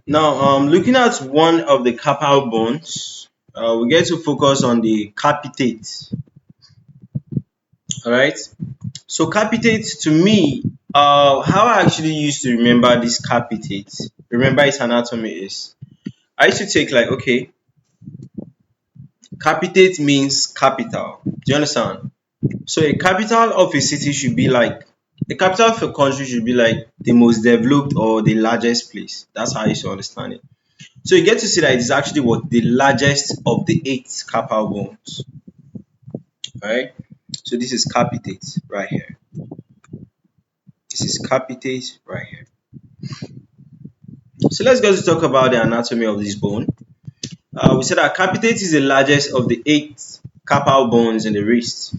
Now, looking at one of the carpal bones, we get to focus on the capitate. All right. So capitate to me, how I actually used to remember this capitate, remember its anatomy is, I used to take like, okay, capitate means capital. Do you understand? So a capital of a city should be like, the capital of a country should be like the most developed or the largest place. That's how I used to understand it. So you get to see that it is actually what the largest of the 8 carpal bones. Alright. So this is capitate right here. This is capitate right here. So let's go to talk about the anatomy of this bone. We said that capitate is the largest of the 8 carpal bones in the wrist.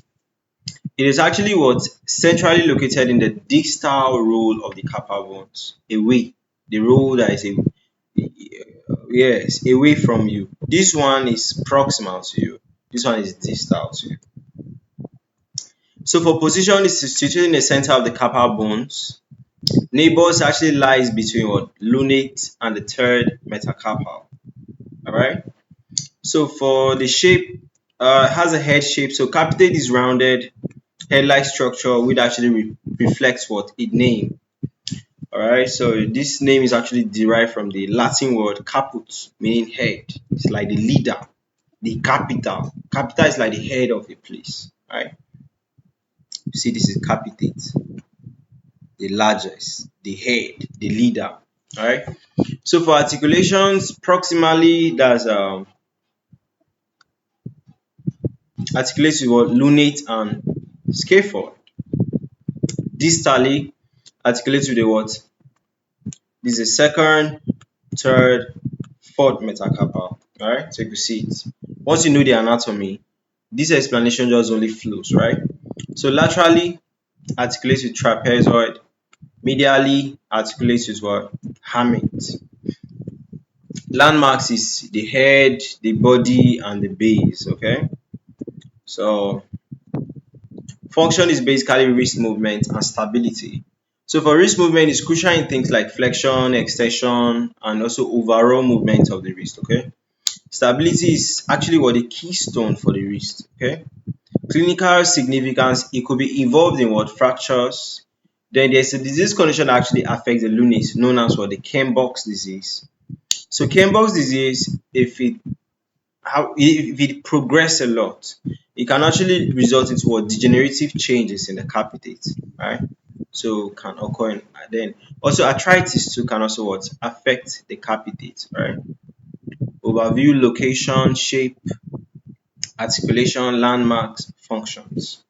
It is actually what centrally located in the distal row of the carpal bones, away, the row that is yes, away from you. This one is proximal to you. This one is distal to you. So for position, it's situated in the center of the carpal bones. Neighbors actually lies between what lunate and the third metacarpal. All right. So for the shape, has a head shape. So capitate is rounded, head-like structure, which actually reflects what it name. All right. So this name is actually derived from the Latin word caput, meaning head. It's like the leader, the capital. Capital is like the head of a place. All right. You see, this is capitate, the largest, the head, the leader. All right. So for articulations, proximally, that's articulates with what lunate and scaphoid. Distally articulates with the what? This is the second, third, fourth metacarpal. All right. So you can see it. Once you know the anatomy, this explanation just only flows, right? So laterally articulates with trapezoid. Medially articulates with what? Hamate. Landmarks is the head, the body, and the base. Okay. So function is basically wrist movement and stability. So for wrist movement, it's crucial in things like flexion, extension, and also overall movement of the wrist. Okay. Stability is actually what the keystone for the wrist. Okay. Clinical significance, it could be involved in what fractures. Then there's a disease condition that actually affects the lunate, known as what the Campbell's disease. So Campbell's disease, if it progresses a lot, it can actually result into what degenerative changes in the capitate, right? So can occur in, then also arthritis too can also what affect the capitate, right? Overview, location, shape, articulation, landmarks, functions.